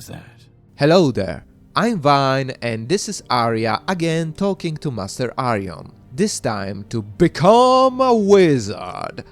was that? Hello there, I'm Vine and this is Arya again talking to Master Arion. This time to become a wizard.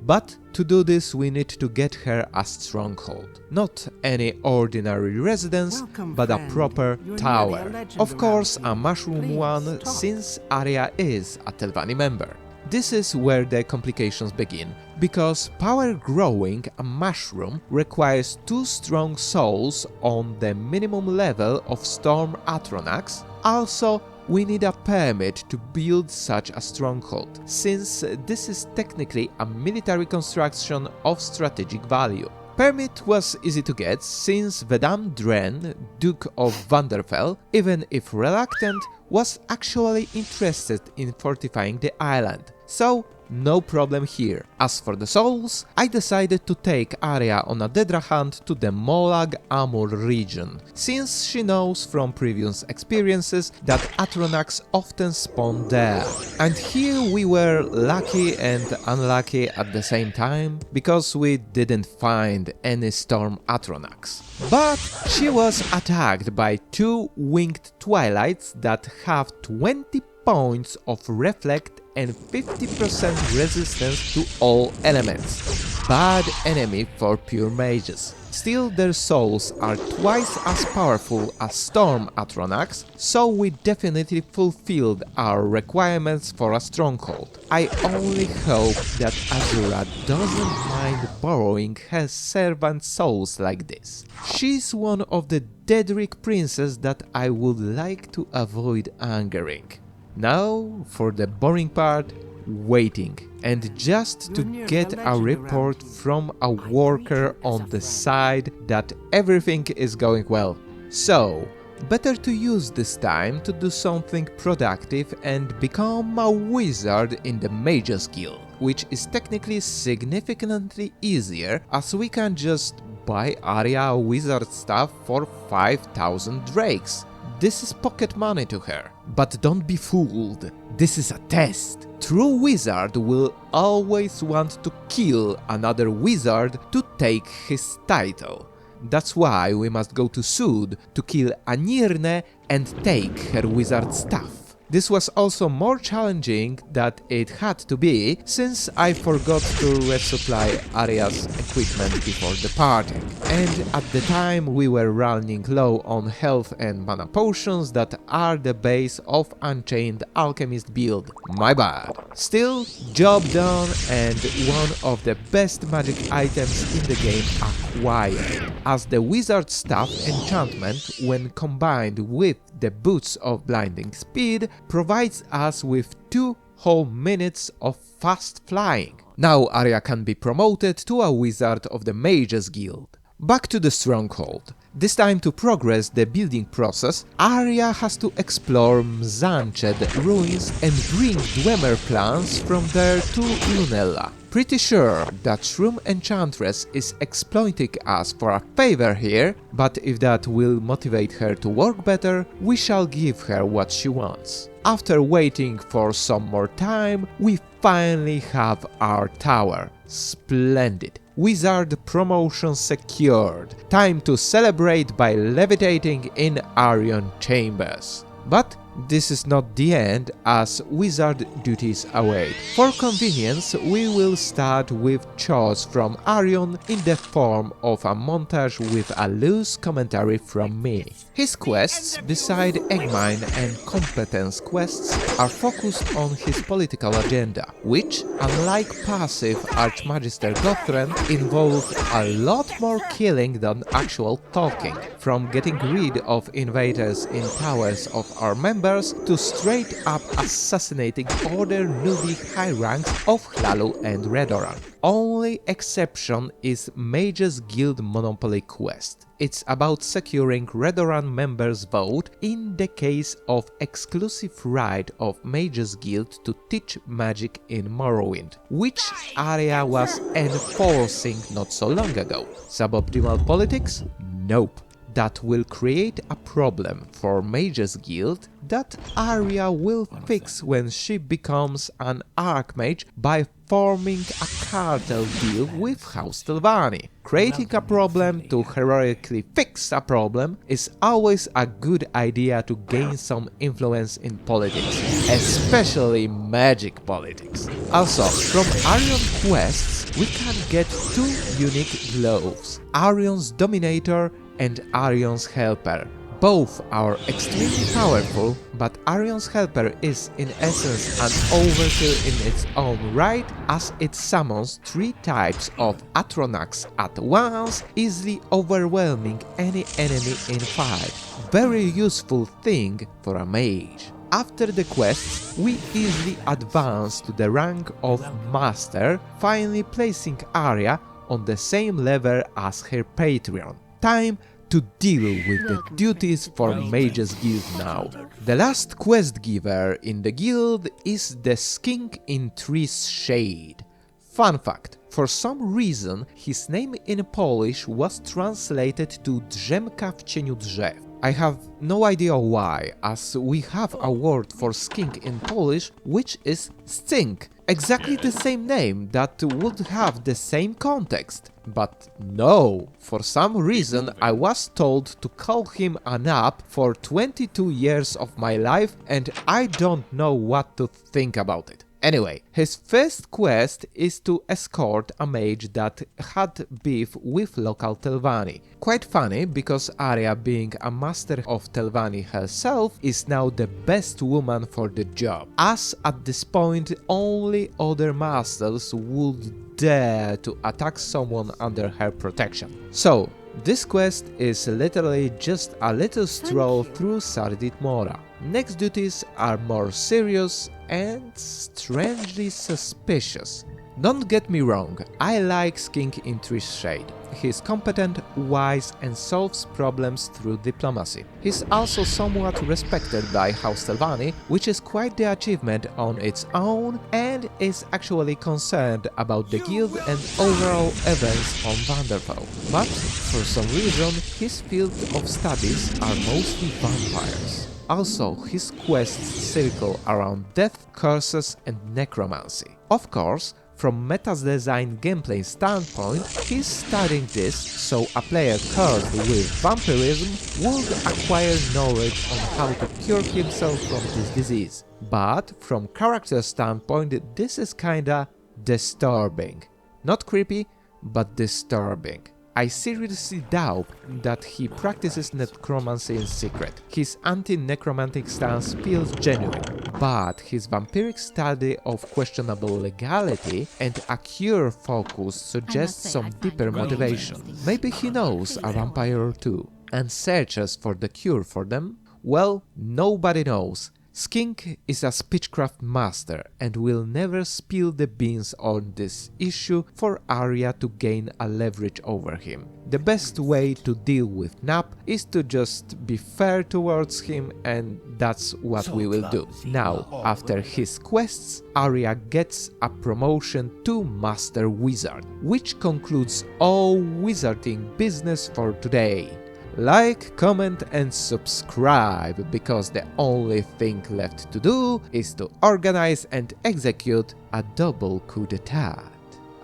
But to do this we need to get her a stronghold. Not any ordinary residence, but a proper tower. Of course a mushroom one, since Arya is a Telvanni member. This is where the complications begin, because power growing a mushroom requires 2 strong souls on the minimum level of Storm Atronachs. Also, we need a permit to build such a stronghold, since this is technically a military construction of strategic value. Permit was easy to get, since Vedam Dren, Duke of Vanderfell, even if reluctant, was actually interested in fortifying the island. So, no problem here. As for the souls, I decided to take Arya on a Dedra hunt to the Molag Amur region, since she knows from previous experiences that Atronachs often spawn there. And here we were lucky and unlucky at the same time, because we didn't find any Storm Atronachs. But she was attacked by 2 winged twilights that have 20 points of reflect and 50% resistance to all elements. Bad enemy for pure mages. Still, their souls are twice as powerful as Storm Atronachs, so we definitely fulfilled our requirements for a stronghold. I only hope that Azura doesn't mind borrowing her servant souls like this. She's one of the Daedric princes that I would like to avoid angering. Now, for the boring part, waiting, and just to get a report from a worker on the side that everything is going well. So, better to use this time to do something productive and become a wizard in the Mages Guild, which is technically significantly easier, as we can just buy Arya wizard stuff for 5,000 drakes. This is pocket money to her. But don't be fooled, this is a test. True wizard will always want to kill another wizard to take his title. That's why we must go to Sud to kill Anirne and take her wizard stuff. This was also more challenging than it had to be, since I forgot to resupply Arya's equipment before departing. And at the time we were running low on health and mana potions that are the base of Unchained Alchemist build. My bad. Still, job done and one of the best magic items in the game acquired, as the wizard staff enchantment, when combined with the boots of blinding speed, provides us with 2 whole minutes of fast flying. Now Arya can be promoted to a wizard of the Mages Guild. Back to the stronghold. This time, to progress the building process, Arya has to explore Mzanched ruins and bring Dwemer plants from there to Lunella. Pretty sure that Shroom Enchantress is exploiting us for a favor here, but if that will motivate her to work better, we shall give her what she wants. After waiting for some more time, we finally have our tower. Splendid. Wizard promotion secured. Time to celebrate by levitating in Arion chambers. But this is not the end, as wizard duties await. For convenience, we will start with chores from Arion in the form of a montage with a loose commentary from me. His quests, beside Eggmine and competence quests, are focused on his political agenda, which, unlike passive Archmagister Gothran, involve a lot more killing than actual talking, from getting rid of invaders in towers of our members to straight up assassinating other newbie high ranks of Hlalu and Redoran. Only exception is Mages Guild Monopoly quest. It's about securing Redoran members' vote in the case of exclusive right of Mages Guild to teach magic in Morrowind, which Arya was enforcing not so long ago. Suboptimal politics? Nope. that will create a problem for Mage's Guild that Arya will fix when she becomes an Archmage by forming a cartel deal with House Telvanni. Creating a problem to heroically fix a problem is always a good idea to gain some influence in politics, especially magic politics. Also, from Aryon quests we can get two unique gloves, Aryon's Dominator and Aryon's Helper. Both are extremely powerful, but Aryon's Helper is in essence an overkill in its own right, as it summons 3 types of Atronachs at once, easily overwhelming any enemy in fight. Very useful thing for a mage. After the quests, we easily advance to the rank of Master, finally placing Arya on the same level as her Patreon. Time to deal with the duties for Mage's Guild now. The last quest giver in the guild is the skink in Tree's Shade. Fun fact, for some reason his name in Polish was translated to Drzemka w cieniu drzew. I have no idea why, as we have a word for skink in Polish, which is stink. Exactly the same name that would have the same context. But no, for some reason I was told to call him a nap for 22 years of my life, and I don't know what to think about it. Anyway, his first quest is to escort a mage that had beef with local Telvanni. Quite funny, because Arya, being a master of Telvanni herself, is now the best woman for the job, as at this point only other masters would dare to attack someone under her protection. So, this quest is literally just a little stroll through Sardit Mora. Next duties are more serious and strangely suspicious. Don't get me wrong, I like Skink in Tree's Shade. He's competent, wise and solves problems through diplomacy. He's also somewhat respected by House Telvanni, which is quite the achievement on its own, and is actually concerned about the guild and overall events on Vanderfell. But for some reason his field of studies are mostly vampires. Also, his quests circle around death, curses and necromancy. Of course, from Meta's design gameplay standpoint, he's studying this so a player cursed with vampirism would acquire knowledge on how to cure himself from this disease. But from character standpoint, this is kinda disturbing. Not creepy, but disturbing. I seriously doubt that he practices necromancy in secret. His anti-necromantic stance feels genuine, but his vampiric study of questionable legality and a cure focus suggests some deeper motivation. Maybe he knows a vampire or two and searches for the cure for them? Well, nobody knows. Skink is a speechcraft master and will never spill the beans on this issue for Arya to gain a leverage over him. The best way to deal with Nap is to just be fair towards him, and that's what we will do. Now, after his quests, Arya gets a promotion to Master Wizard, which concludes all wizarding business for today. Like, comment and subscribe, because the only thing left to do is to organize and execute a double coup d'etat.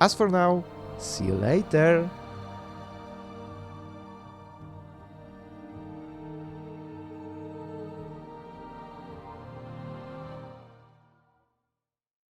As for now, see you later.